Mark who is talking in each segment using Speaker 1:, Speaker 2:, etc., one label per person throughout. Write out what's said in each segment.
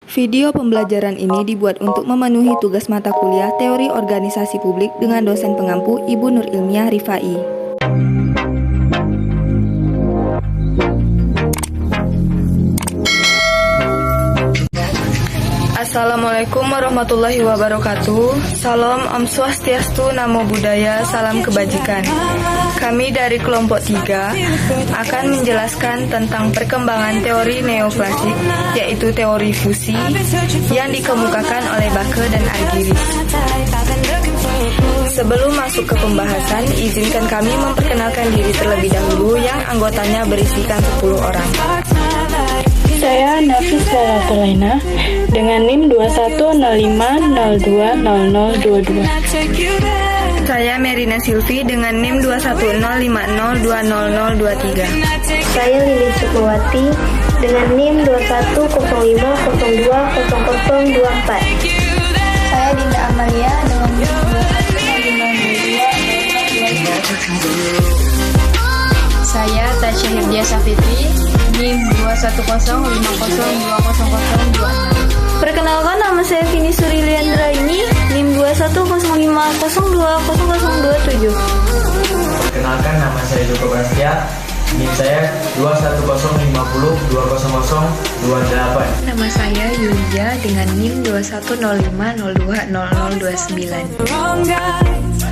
Speaker 1: Video pembelajaran ini dibuat untuk memenuhi tugas mata kuliah Teori Organisasi Publik dengan dosen pengampu Ibu Nur Ilmiah Rifai. Assalamualaikum warahmatullahi wabarakatuh. Salam Om Swastiastu, Namo Buddhaya, salam kebajikan. Kami dari kelompok 3 akan menjelaskan tentang perkembangan teori neoklasik, yaitu teori fusi yang dikemukakan oleh Backe dan Argyris. Sebelum masuk ke pembahasan, izinkan kami memperkenalkan diri terlebih dahulu yang anggotanya berisikan 10 orang.
Speaker 2: Saya Nafis Lalatulaina dengan NIM 2105020022.
Speaker 1: Saya Merina Silvi dengan NIM 2105020023.
Speaker 3: Saya Lili Sukuwati dengan NIM 2105020024.
Speaker 4: Saya Dinda Amalia dengan NIM 2105020024. Saya Tasya Hirdia Safitri, NIM 21050200026.
Speaker 3: Perkenalkan, nama saya Vini Suriliandra ini, NIM 2105020027.
Speaker 5: Perkenalkan, nama saya Joko Prastia, NIM saya 21050200028.
Speaker 6: Nama saya Yulia dengan NIM 2105020029.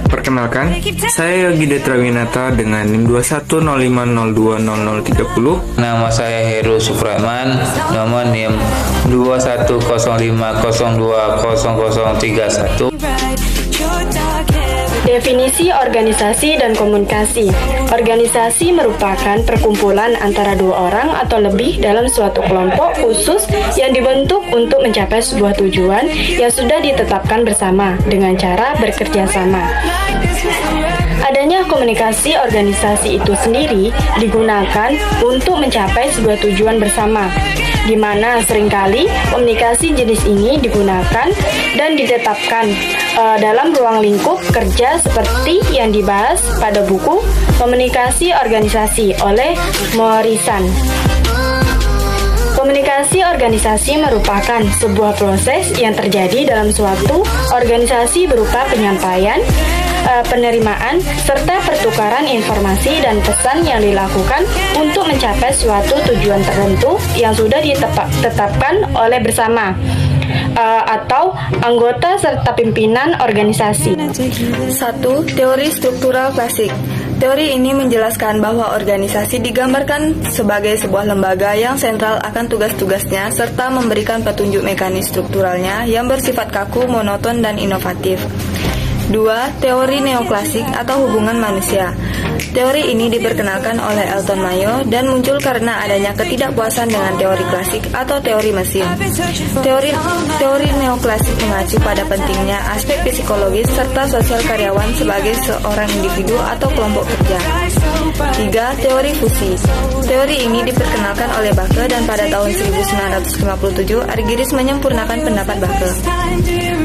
Speaker 7: Perkenalkan, saya Yogi Detrawinata dengan NIM 2105020030.
Speaker 8: Nama saya Heru Supratman, nomor NIM 2105020031.
Speaker 2: Definisi organisasi dan komunikasi. Organisasi merupakan perkumpulan antara dua orang atau lebih dalam suatu kelompok khusus yang dibentuk untuk mencapai sebuah tujuan yang sudah ditetapkan bersama dengan cara bekerja sama. Adanya komunikasi organisasi itu sendiri digunakan untuk mencapai sebuah tujuan bersama, di mana seringkali komunikasi jenis ini digunakan dan ditetapkan dalam ruang lingkup kerja seperti yang dibahas pada buku Komunikasi Organisasi oleh Morrison. Komunikasi organisasi merupakan sebuah proses yang terjadi dalam suatu organisasi berupa penyampaian, penerimaan, serta pertukaran informasi dan pesan yang dilakukan untuk mencapai suatu tujuan tertentu yang sudah ditetapkan oleh bersama atau anggota serta pimpinan organisasi.
Speaker 1: 1. Teori struktural klasik. Teori ini menjelaskan bahwa organisasi digambarkan sebagai sebuah lembaga yang sentral akan tugas-tugasnya serta memberikan petunjuk mekanis strukturalnya yang bersifat kaku, monoton, dan inovatif. 2. Teori neoklasik atau hubungan manusia. Teori ini diperkenalkan oleh Elton Mayo dan muncul karena adanya ketidakpuasan dengan teori klasik atau teori mesin. Teori neoklasik mengacu pada pentingnya aspek psikologis serta sosial karyawan sebagai seorang individu atau kelompok kerja. 3. Teori fusi. Teori ini diperkenalkan oleh Backe dan pada tahun 1957 Argyris menyempurnakan pendapat Backe.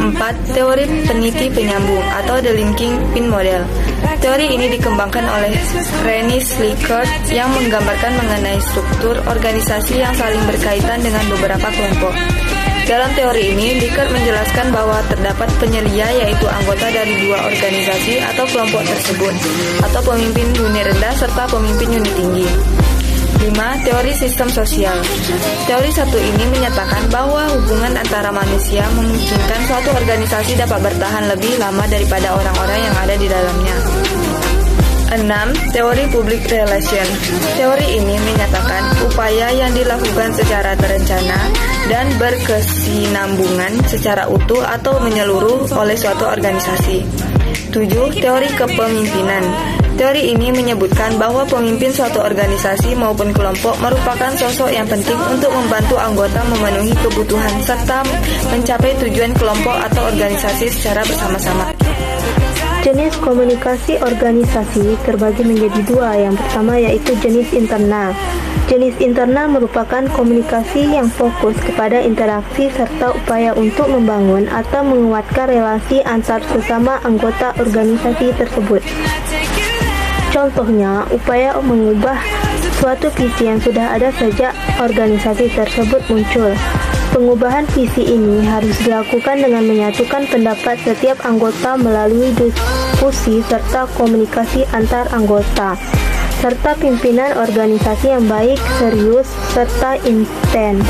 Speaker 1: 4. Teori peniti penyambung atau the linking pin model. Teori ini dikembangkan oleh René Slickert yang menggambarkan mengenai struktur organisasi yang saling berkaitan dengan beberapa kelompok. Dalam teori ini, Slickert menjelaskan bahwa terdapat penyelia yaitu anggota dari dua organisasi atau kelompok tersebut, atau pemimpin unit rendah serta pemimpin unit tinggi. 5. Teori sistem sosial. Teori satu ini menyatakan bahwa hubungan antara manusia memungkinkan suatu organisasi dapat bertahan lebih lama daripada orang-orang yang ada di dalamnya. 6. Teori public relation. Teori ini menyatakan upaya yang dilakukan secara terencana dan berkesinambungan secara utuh atau menyeluruh oleh suatu organisasi. 7. Teori kepemimpinan. Teori ini menyebutkan bahwa pemimpin suatu organisasi maupun kelompok merupakan sosok yang penting untuk membantu anggota memenuhi kebutuhan serta mencapai tujuan kelompok atau organisasi secara bersama-sama.
Speaker 3: Jenis komunikasi organisasi terbagi menjadi dua. Yang pertama yaitu jenis internal. Jenis internal merupakan komunikasi yang fokus kepada interaksi serta upaya untuk membangun atau menguatkan relasi antar sesama anggota organisasi tersebut. Contohnya, upaya mengubah suatu visi yang sudah ada sejak organisasi tersebut muncul. Pengubahan visi ini harus dilakukan dengan menyatukan pendapat setiap anggota melalui diskusi serta komunikasi antar anggota, serta pimpinan organisasi yang baik, serius, serta intens.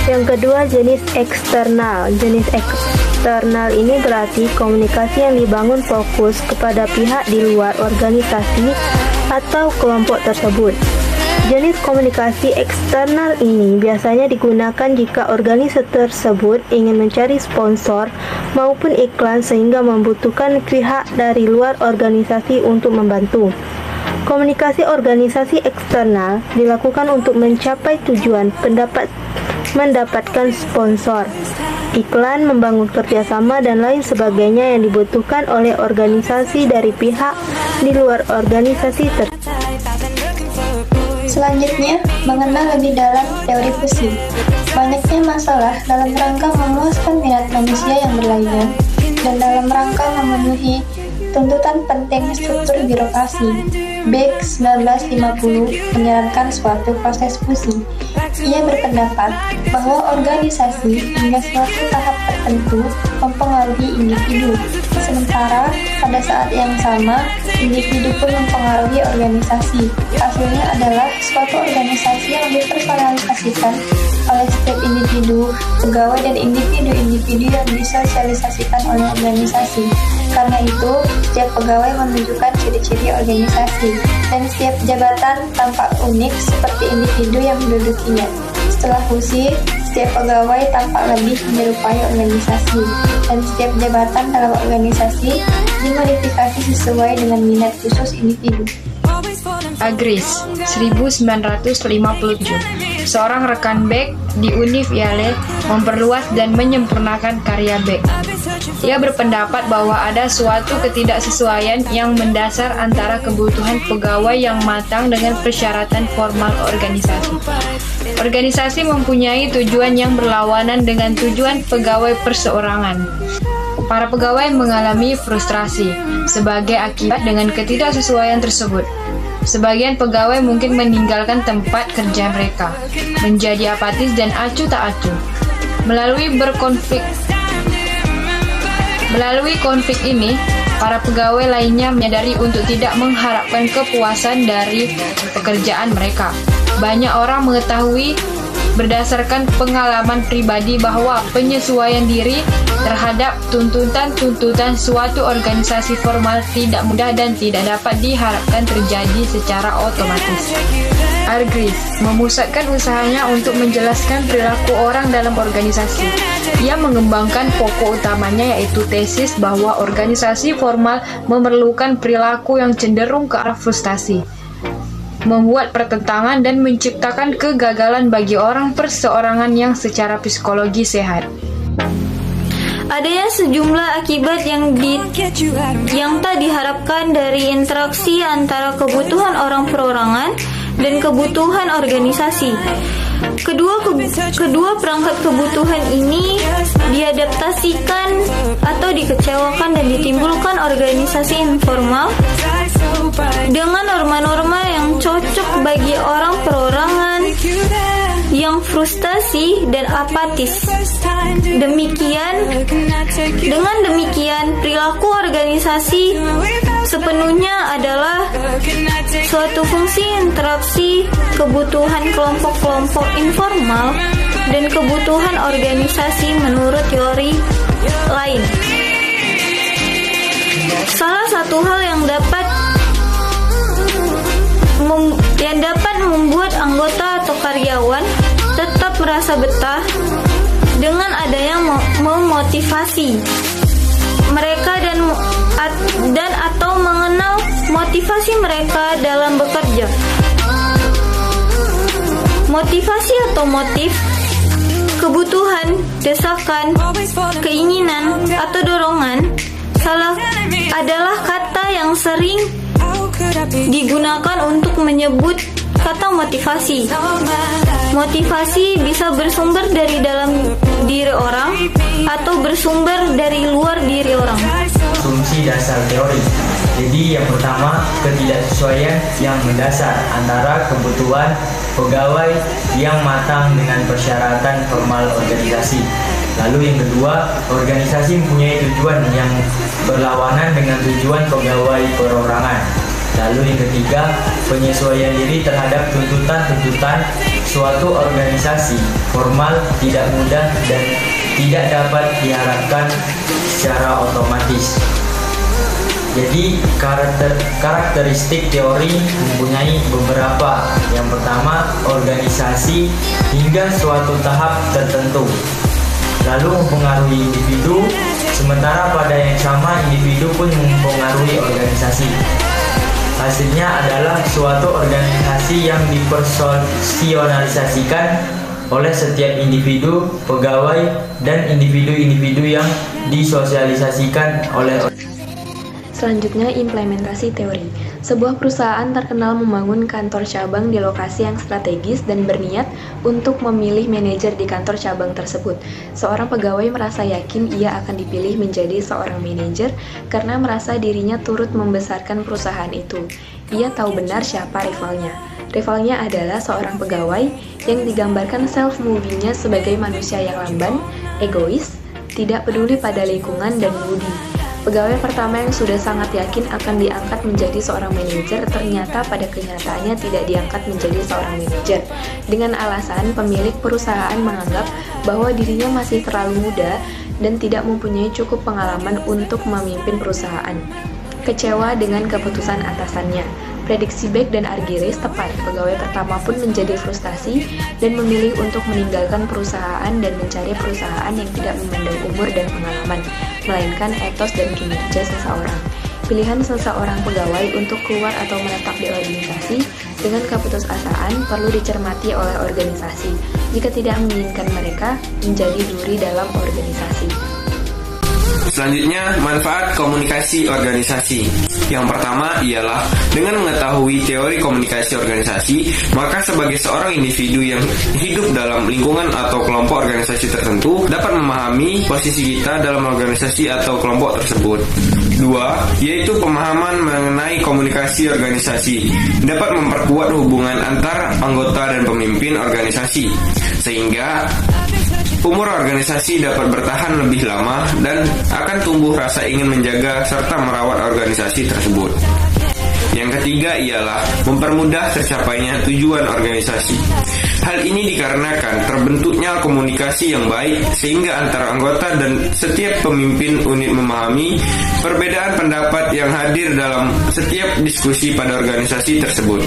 Speaker 3: Yang kedua, jenis eksternal. Jenis eksternal ini berarti komunikasi yang dibangun fokus kepada pihak di luar organisasi atau kelompok tersebut. Jenis komunikasi eksternal ini biasanya digunakan jika organisasi tersebut ingin mencari sponsor maupun iklan sehingga membutuhkan pihak dari luar organisasi untuk membantu. Komunikasi organisasi eksternal dilakukan untuk mencapai tujuan mendapatkan sponsor, iklan, membangun kerjasama, dan lain sebagainya yang dibutuhkan oleh organisasi dari pihak di luar organisasi tersebut.
Speaker 9: Selanjutnya, mengenal lebih dalam teori fusi. Banyaknya masalah dalam rangka memuaskan minat manusia yang berlainan dan dalam rangka memenuhi tuntutan penting struktur birokrasi. Beck 1950 menyarankan suatu proses fusi. Ia berpendapat bahwa organisasi hingga suatu tahap tertentu mempengaruhi individu, sementara pada saat yang sama individu pun mempengaruhi organisasi. Hasilnya adalah suatu organisasi yang dipersonalisasikan oleh setiap individu, pegawai, dan individu-individu yang disosialisasikan oleh organisasi. Karena itu, setiap pegawai menunjukkan ciri-ciri organisasi, dan setiap jabatan tampak unik seperti individu yang mendudukinya. Setelah fusi, setiap pegawai tampak lebih menyerupai organisasi, dan setiap jabatan dalam organisasi dimodifikasi sesuai dengan minat khusus individu.
Speaker 4: Agris, 1957. Seorang rekan Beck di Univ Yale memperluas dan menyempurnakan karya Beck. Ia berpendapat bahwa ada suatu ketidaksesuaian yang mendasar antara kebutuhan pegawai yang matang dengan persyaratan formal organisasi. Organisasi mempunyai tujuan yang berlawanan dengan tujuan pegawai perseorangan. Para pegawai mengalami frustrasi sebagai akibat dengan ketidaksesuaian tersebut. Sebagian pegawai mungkin meninggalkan tempat kerja mereka, menjadi apatis dan acuh tak acuh. Melalui konflik ini, para pegawai lainnya menyadari untuk tidak mengharapkan kepuasan dari pekerjaan mereka. Banyak orang mengetahui berdasarkan pengalaman pribadi bahwa penyesuaian diri terhadap tuntutan-tuntutan suatu organisasi formal tidak mudah dan tidak dapat diharapkan terjadi secara otomatis. Agris memusatkan usahanya untuk menjelaskan perilaku orang dalam organisasi. Ia mengembangkan pokok utamanya yaitu tesis bahwa organisasi formal memerlukan perilaku yang cenderung ke arah frustasi, membuat pertentangan dan menciptakan kegagalan bagi orang perseorangan yang secara psikologi sehat.
Speaker 1: Adanya sejumlah akibat yang tak diharapkan dari interaksi antara kebutuhan orang perorangan dan kebutuhan organisasi. Kedua perangkat kebutuhan ini diadaptasikan atau dikecewakan dan ditimbulkan organisasi informal dengan norma-norma yang cocok bagi orang perorangan yang frustasi dan apatis. Dengan demikian, perilaku organisasi sepenuhnya adalah suatu fungsi interaksi kebutuhan kelompok-kelompok informal dan kebutuhan organisasi menurut teori lain. Salah satu hal yang dapat membuat anggota atau karyawan tetap merasa betah dengan adanya memotivasi mereka dan atau mengenal motivasi mereka dalam bekerja. Motivasi atau motif, kebutuhan, desakan, keinginan atau dorongan adalah kata yang sering digunakan untuk menyebut kata motivasi. Motivasi bisa bersumber dari dalam diri orang atau bersumber dari luar diri orang.
Speaker 5: Asumsi dasar teori. Jadi yang pertama, ketidaksesuaian yang mendasar antara kebutuhan pegawai yang matang dengan persyaratan formal organisasi. Lalu yang kedua, organisasi mempunyai tujuan yang berlawanan dengan tujuan pegawai perorangan. Lalu yang ketiga, penyesuaian diri terhadap tuntutan-tuntutan suatu organisasi formal tidak mudah dan tidak dapat diharapkan secara otomatis. Jadi karakteristik teori mempunyai beberapa. Yang pertama, organisasi hingga suatu tahap tertentu, lalu mempengaruhi individu, sementara pada yang sama individu pun mempengaruhi organisasi. Hasilnya adalah suatu organisasi yang dipersonalisasikan oleh setiap individu, pegawai, dan individu-individu yang disosialisasikan oleh.
Speaker 10: Selanjutnya, implementasi teori. Sebuah perusahaan terkenal membangun kantor cabang di lokasi yang strategis dan berniat untuk memilih manajer di kantor cabang tersebut. Seorang pegawai merasa yakin ia akan dipilih menjadi seorang manajer karena merasa dirinya turut membesarkan perusahaan itu. Ia tahu benar siapa rivalnya. Rivalnya adalah seorang pegawai yang digambarkan self-movingnya sebagai manusia yang lamban, egois, tidak peduli pada lingkungan dan budi. Pegawai pertama yang sudah sangat yakin akan diangkat menjadi seorang manajer ternyata pada kenyataannya tidak diangkat menjadi seorang manajer dengan alasan pemilik perusahaan menganggap bahwa dirinya masih terlalu muda dan tidak mempunyai cukup pengalaman untuk memimpin perusahaan. Kecewa dengan keputusan atasannya. Prediksi Beck dan Argyris tepat. Pegawai pertama pun menjadi frustasi dan memilih untuk meninggalkan perusahaan dan mencari perusahaan yang tidak memandang umur dan pengalaman, melainkan etos dan kinerja seseorang. Pilihan seseorang pegawai untuk keluar atau menetap di organisasi dengan keputusasaan perlu dicermati oleh organisasi jika tidak menginginkan mereka menjadi duri dalam organisasi.
Speaker 7: Selanjutnya, manfaat komunikasi organisasi. Yang pertama ialah dengan mengetahui teori komunikasi organisasi, maka sebagai seorang individu yang hidup dalam lingkungan atau kelompok organisasi tertentu dapat memahami posisi kita dalam organisasi atau kelompok tersebut. 2. Yaitu pemahaman mengenai komunikasi organisasi dapat memperkuat hubungan antar anggota dan pemimpin organisasi, sehingga umur organisasi dapat bertahan lebih lama dan akan tumbuh rasa ingin menjaga serta merawat organisasi tersebut. Yang ketiga ialah mempermudah tercapainya tujuan organisasi. Hal ini dikarenakan terbentuknya komunikasi yang baik sehingga antara anggota dan setiap pemimpin unit memahami perbedaan pendapat yang hadir dalam setiap diskusi pada organisasi tersebut.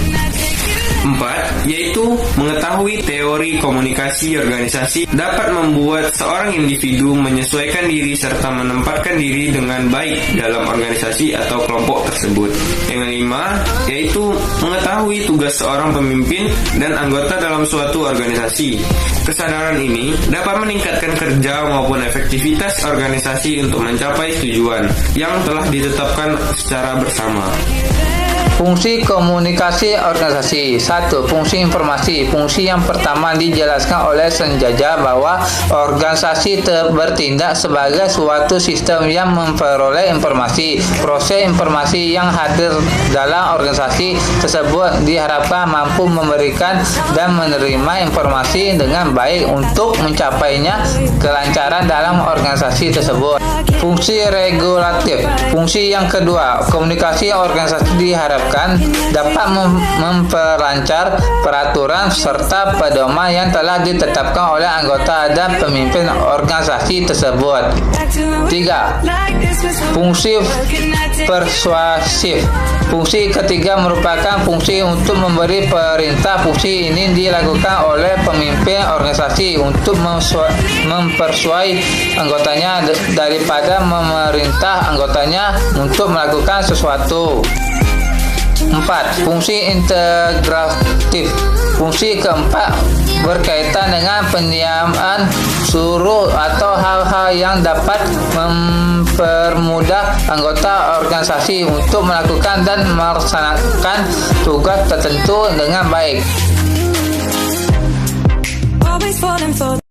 Speaker 7: 4. Yaitu mengetahui teori komunikasi organisasi dapat membuat seorang individu menyesuaikan diri serta menempatkan diri dengan baik dalam organisasi atau kelompok tersebut. Yang 5. Yaitu mengetahui tugas seorang pemimpin dan anggota dalam suatu organisasi. Kesadaran ini dapat meningkatkan kerja maupun efektivitas organisasi untuk mencapai tujuan yang telah ditetapkan secara bersama.
Speaker 11: Fungsi komunikasi organisasi. 1. Fungsi informasi. Fungsi yang pertama dijelaskan oleh Senjaja bahwa organisasi bertindak sebagai suatu sistem yang memperoleh informasi. Proses informasi yang hadir dalam organisasi tersebut diharapkan mampu memberikan dan menerima informasi dengan baik untuk mencapainya kelancaran dalam organisasi tersebut. Fungsi regulatif. Fungsi yang kedua, komunikasi organisasi diharapkan dapat memperlancar peraturan serta pedoman yang telah ditetapkan oleh anggota dan pemimpin organisasi tersebut. 3. Fungsi persuasif. Fungsi ketiga merupakan fungsi untuk memberi perintah. Fungsi ini dilakukan oleh pemimpin organisasi untuk mempersuai anggotanya daripada memerintah anggotanya untuk melakukan sesuatu. 4. Fungsi integratif. Fungsi keempat berkaitan dengan penyamaan suruh atau hal-hal yang dapat mempermudah anggota organisasi untuk melakukan dan melaksanakan tugas tertentu dengan baik.